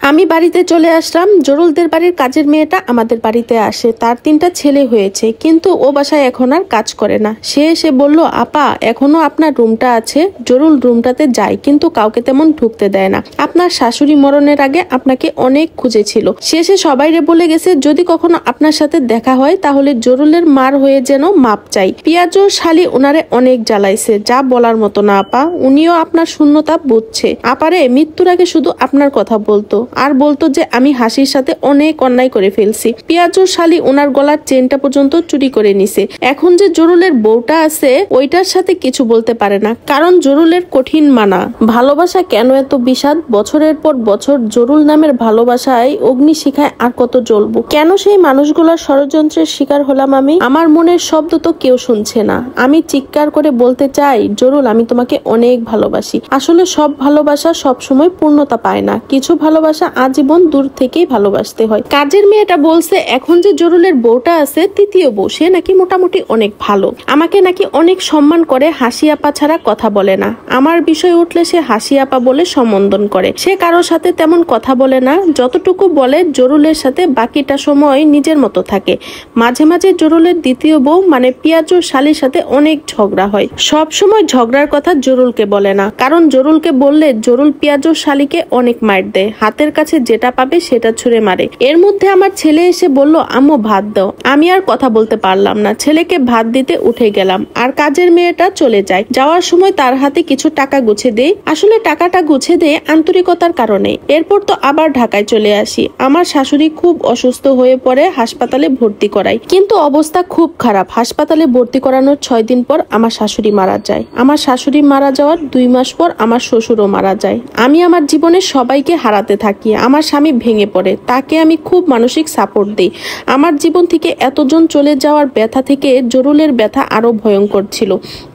আমি বাড়িতে চলে আসলাম। জরুলদের বাড়ির কাজের মেয়েটা আমাদের বাড়িতে আসে। তার 3টা ছেলে হয়েছে, কিন্তু ও বাসায় এখন আর কাজ করে না। সে এসে বলল, আপা এখনো আপনার রুমটা আছে? জরুল রুমটাতে যায়, কিন্তু কাউকে তেমন ঢুকতে দেয় না। আপনার শাশুড়ি মরণের আগে আপনাকে অনেক খুঁজেছিল। শেষে সবাইরে বলে গেছে যদি কখনো আপনার সাথে দেখা হয় তাহলে জরুলের মার হয়ে যেন মাপ চাই। পিয়াজোর শালি ওনারে অনেক জ্বালাইছে, যা বলার মতো না আপা। উনিও আপনার শূন্যতা বুঝছে। আপারে মৃত্যুর আগে শুধু আপনার কথা বলতো, আর বলতো যে আমি হাসির সাথে অনেক অন্যায় করে ফেলছি। পিয়াজোর শালি ওনার গলার চেনটা পর্যন্ত চুরি করে নিছে। এখন যে জরুলের বউটা আছে ওইটার সাথে কিছু বলতে পারে না, কারণ জরুলের কঠিন মানা। ভালোবাসা কেন এত বিষাদ? বছরের পর বছর জরুল নামের ভালোবাসায় অগ্নি শিখায় আর কত জ্বলবো। কেন সেই মানুষগুলোর ষড়যন্ত্রের শিকার হলাম আমি? আমার মনের শব্দ তো কেউ শুনছে না। আমি চিৎকার করে বলতে চাই, জরুল আমি তোমাকে অনেক ভালোবাসি। আসলে সব ভালোবাসা সব সময় পূর্ণতা পায় না। কিছু ভালোবাসা আজীবন দূর থেকেই ভালোবাসতে হয়। কাজের মেয়েটা বলছে এখন যে জরুলের বউটা আছে, তৃতীয় বউ, সে নাকি মোটামুটি অনেক ভালো। আমাকে নাকি অনেক সম্মান করে, হাসি আপা ছাড়া কথা বলে না। আমার বিষয় উঠলে সে হাসি আপা বলে সম্বোধন করে। সে কারোর সাথে তেমন কথা বলে না, যতটুকু বলে জরুলের সাথে বাকিটা সময় নিজের মতো থাকে। মাঝে মাঝে জরুলের দ্বিতীয় বউ মানে পিয়াজোর শালির সাথে অনেক ঝগড়া হয়। সব সময় ঝগড়ার কথা জরুলকে বলে না, কারণ জরুলকে বললে জরুল পিয়াজোর শালিকে অনেক মার দেয়। হাতের কাছে যেটা পাবে সেটা ছুঁড়ে মারে। এর মধ্যে আমার ছেলে এসে বলল, আম্মু ভাত দাও। আমি আর কথা বলতে পারলাম না, ছেলেকে ভাত দিতে উঠে গেলাম। আর কাজের মেয়েটা চলে যায়। যাওয়ার সময় তার হাতে কিছু টাকা গুছে দেই। আসলে টাকাটা গুছে দেয় আন্তরিকতার কারণে। এরপর তো আবার ঢাকায় চলে আসি। আমার শাশুড়ি খুব অসুস্থ হয়ে পড়ে, হাসপাতালে ভর্তি করাই, কিন্তু অবস্থা খুব খারাপ। হাসপাতালে ভর্তি করানোর 6 দিন পর আমার শাশুড়ি মারা যায়। আমার শাশুড়ি মারা যাওয়ার 2 মাস পর আমার শ্বশুরও মারা যায়। আমি আমার জীবনে সবাইকে হারাতে থাকি। আমার স্বামী ভেঙে পড়ে, তাকে আমি খুব মানসিক সাপোর্ট দিই। আমার জীবন থেকে এতজন চলে যাওয়ার ব্যথা থেকে জরুলের ব্যথা আরো ভয়ঙ্কর ছিল।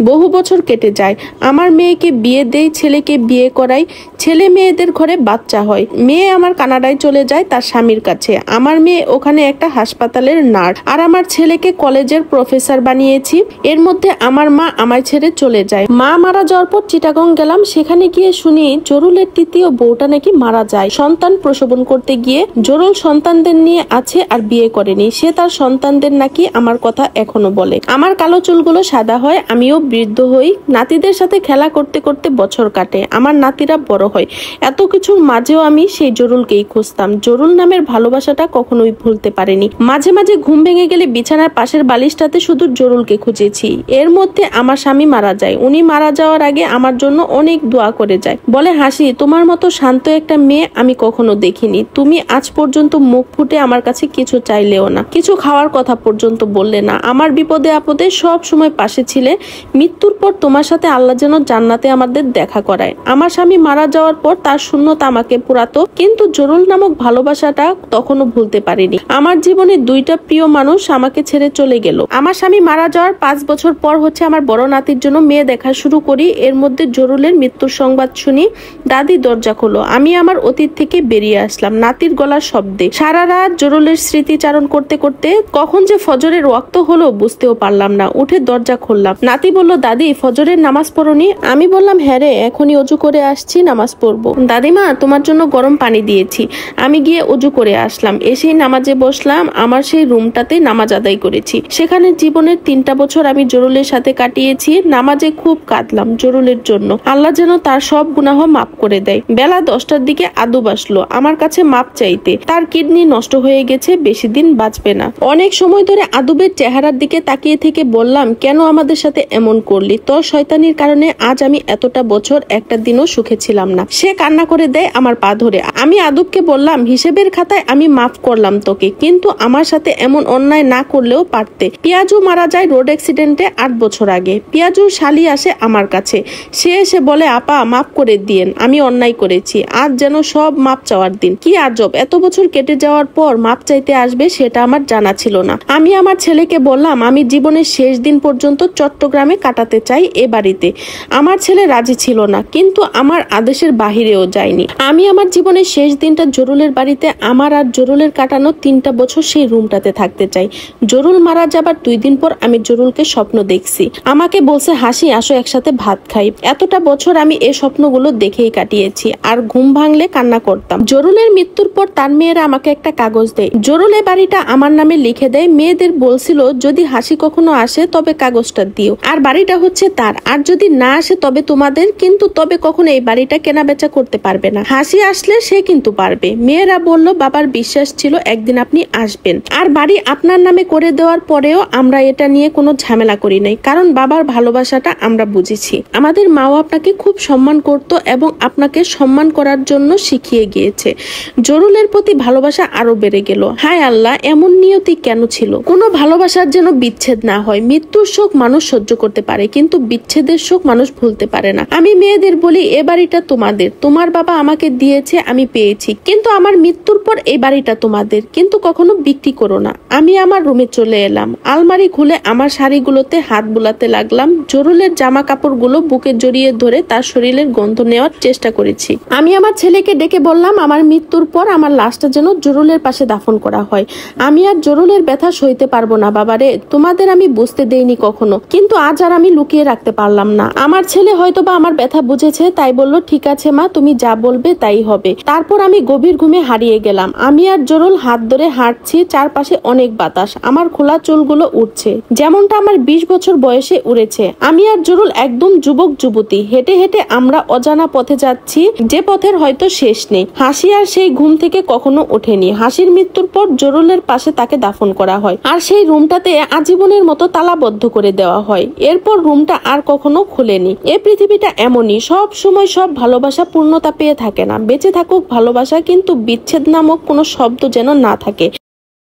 বহু বছর কেটে যায়। আমার মেয়েকে বিয়ে দেই, ছেলেকে বিয়ে করাই, ছেলে মেয়েদের ঘরে বাচ্চা হয়। মেয়ে আমার কানাডায় চলে যায় তার স্বামীর কাছে। আমার মেয়ে ওখানে একটা হাসপাতালের নার্স, আর আমার ছেলেকে কলেজের প্রফেসর বানিয়েছি। এর মধ্যে আমার মা আমায় ছেড়ে চলে যায়। মা মারা যাওয়ার পর চিটাগং গেলাম। সেখানে গিয়ে শুনি জরুলের তৃতীয় বউটা নাকি মারা যায় সন্তান প্রসবন করতে গিয়ে। জরুল সন্তানদের নিয়ে আছে আর বিয়ে করেনি। সে তার সন্তানদের নাকি আমার কথা এখনো বলে। আমার কালো চুলগুলো সাদা হয়, আমিও বৃদ্ধ হই। নাতিদের সাথে খেলা করতে করতে বছর কাটে, আমার নাতিরা বড় হয়। এত কিছুর মাঝেও আমি সেই জরুলকেই খুঁজতাম। জরুল নামের ভালোবাসাটা কখনোই ভুলতে পারিনি। মাঝে মাঝে ঘুম ভেঙে গেলে বিছানার পাশের বালিশটাতে শুধু জরুলকে খুঁজেছি। এর মধ্যে আমার স্বামী মারা যায়। উনি মারা যাওয়ার আগে আমার জন্য অনেক দোয়া করে যায়। বলে, হাসি তোমার মতো শান্ত একটা মেয়ে আমি কখনো দেখিনি। তুমি আজ পর্যন্ত মুখ ফুটে আমার কাছে কিছু চাইলেও না, কিছু খাওয়ার কথা পর্যন্ত বললে না। আমার বিপদে আপদে সব সময় পাশে ছিলে। মৃত্যুর পর তোমার সাথে আল্লাহ যেন জান্নাতে আমাদের দেখা করায়। আমার স্বামী মারা যাওয়ার পর তার শূন্যতা আমাকে পুরাতো, কিন্তু জরুল নামক ভালোবাসাটা তখনও ভুলতে পারিনি। আমার জীবনে 2টা প্রিয় মানুষ আমাকে ছেড়ে চলে গেল। আমার স্বামী মারা যাওয়ার 5 বছর পর হচ্ছে আমার বড় নাতির জন্য মেয়ে দেখা শুরু করি। এর মধ্যে জরুলের মৃত্যুর সংবাদ শুনি। দাদি দরজা খোলো। আমি আমার অতীত থেকে বেরিয়ে আসলাম নাতির গলার শব্দে। সারা রাত জরুলের স্মৃতিচারণ করতে করতে কখন যে ফজরের ওয়াক্ত হলো বুঝতেও পারলাম না। উঠে দরজা খুললাম। নাতি বলল, দাদি ফজরের নামাজ পড়নি? আমি বললাম, হ্যাঁ রে, এখনই অজু করে আসছি, নামাজ পড়বো। দাদিমা তোমার জন্য গরম পানি দিয়েছি। আমি গিয়ে অজু করে আসলাম। এসেই নামাজে বসলাম। আমার সেই রুমটাতে নামাজ আদায় করেছি। সেখানে জীবনের 3টা বছর আমি জরুলের সাথে কাটিয়েছি। নামাজে খুব কাঁদলাম জরুলের জন্য। আল্লাহ যেন তার সব গুনাহ মাফ করে দেয়। বেলা 10টার দিকে আদুব আসলো আমার কাছে মাপ চাইতে। তার কিডনি নষ্ট হয়ে গেছে, বেশি দিন বাঁচবে না। অনেক সময় ধরে আদুবের চেহারার দিকে তাকিয়ে থেকে বললাম, কেন আমাদের সাথে এমন করলি? তোর শয়তানির কারণে আজ আমি এতটা বছর একটা দিনও সুখে ছিলাম না। সে কান্না করে দেয় আমার পা ধরে। আমি আদুবকে বললাম, হিসেবের খাতায় আমি মাফ করলাম তোকে, কিন্তু আমার সাথে এমন অন্যায় না করলেও পারতে। পিয়াজু মারা যায় রোড অ্যাক্সিডেন্টে 8 বছর আগে। পিয়াজুর শালি আসে আমার কাছে। সে এসে বলে, আপা মাফ করে দিয়েন, আমি অন্যায় করেছি। আজ যেন সব মাপ চাওয়ার দিন। কি আজব, এত বছর কেটে যাওয়ার পর মাপ চাইতে আসবে সেটা আমার জানা ছিল না। আমি আমার ছেলেকে বললাম, আমি জীবনের শেষ দিন পর্যন্ত চট্টগ্রামে কাটাতে চাই এ বাড়িতে। আমার ছেলে রাজি ছিল না, কিন্তু আমার আদেশের বাহিরেও যায়নি। আমি আমার জীবনের শেষ দিনটা জরুলের বাড়িতে আমার আর জরুলের কাটানো 3টা বছর সেই রুমটাতে থাকতে চাই। জরুল মারা যাবার 2 দিন পর আমি জরুলকে স্বপ্ন দেখছি। আমাকে বলছে, হাসি আসো একসাথে ভাত খাই। এতটা বছর আমি এই স্বপ্নগুলো দেখেই কাটিয়েছি, আর ঘুম ভাঙলে কান্না করতাম। করতাম। জরুলের মৃত্যুর পর তার মেয়েরা আমাকে একটা কাগজ দেয়, জরুল এই বাড়িটা আমার নামে লিখে দেয়। মেয়েদের বলছিল যদি হাসি কখনো আসে তবে কাগজটা দিও, আর বাড়িটা হচ্ছে তার, আর যদি না আসে তবে তোমাদের, কিন্তু তবে কখনো এই বাড়িটা কেনা বেচা করতে পারবে না। হাসি আসলে সে কিন্তু পারবে। মেয়েরা বলল বাবার বিশ্বাস ছিল একদিন আপনি আসবেন। আর বাড়ি আপনার নামে করে দেওয়ার পরেও আমরা এটা নিয়ে কোনো ঝামেলা করি নাই, কারণ বাবার ভালোবাসাটা আমরা বুঝেছি। আমাদের মাও আপনাকে খুব সম্মান করত এবং আপনাকে সম্মান করার জন্য শিখিয়ে গিয়েছে। জরুলের প্রতি ভালোবাসা আরো বেড়ে গেল। হায় আল্লাহ, এমন নিয়তি কেন ছিল? কোনো ভালোবাসার যেন বিচ্ছেদ না হয়। মৃত্যুর শোক মানুষ সহ্য করতে পারে, কিন্তু বিচ্ছেদের শোক মানুষ ভুলতে পারে না। আমি মেয়েদের বলি এ বাড়িটা তোমাদের, তোমার বাবা আমাকে দিয়েছে, আমি পেয়েছি, কিন্তু আমার মৃত্যুর পর এই বাড়িটা তোমাদের, কিন্তু কখনো বিক্রি করো না। আমি আমার রুমে চলে এলাম, আলমারি খুলে আমার শাড়িগুলোতে হাত বুলাতে লাগলাম। জরুলের জামা কাপড়গুলো বুকে জড়িয়ে ধরে তার শরীরের গন্ধ নেওয়ার চেষ্টা করেছি। আমি আমার ছেলেকে ডেকে বললাম আমার মৃত্যুর পর আমার লাশটা যেন জরুলের পাশে দাফন করা হয়। আমি আর জরুলের ব্যথা সইতে পারবো না বাবারে, তোমাদের আমি বুঝতে দেইনি কখনো, কিন্তু আজ আর আমি লুকিয়ে রাখতে পারলাম না। আমার ছেলে হয়তোবা আমার ব্যথা বুঝেছে, তাই বলল ঠিক আছে মা, তুমি যা বলবে তাই হবে। তারপর আমি গভীর ঘুমে হারিয়ে গেলাম। আমি আর জরুল হাত ধরে হাঁটছি, চারপাশে অনেক বাতাস, আমার খোলা চুলগুলো উঠছে যেমনটা আমার 20 বছর বয়সে উড়েছে। আমি আর জরুল একদম যুবক যুবতী, হেঁটে হেঁটে আমরা অজানা পথে যাচ্ছি, যে পথের হয়তো শেষ নেই। হাসি আর সেই ঘুম থেকে কখনো ওঠেনি। হাসির মৃত্যুর পর জরুলের পাশে তাকে দাফন করা হয়, আর সেই রুমটাতে আজীবনের মতো তালাবদ্ধ করে দেওয়া হয়। এরপর রুমটা আর কখনো খুলেনি। এই পৃথিবীটা এমনই, সব সময় সব ভালোবাসা পূর্ণতা পেয়ে থাকে না। বেঁচে থাকুক ভালোবাসা, কিন্তু বিচ্ছেদ নামক কোনো শব্দ যেন না থাকে।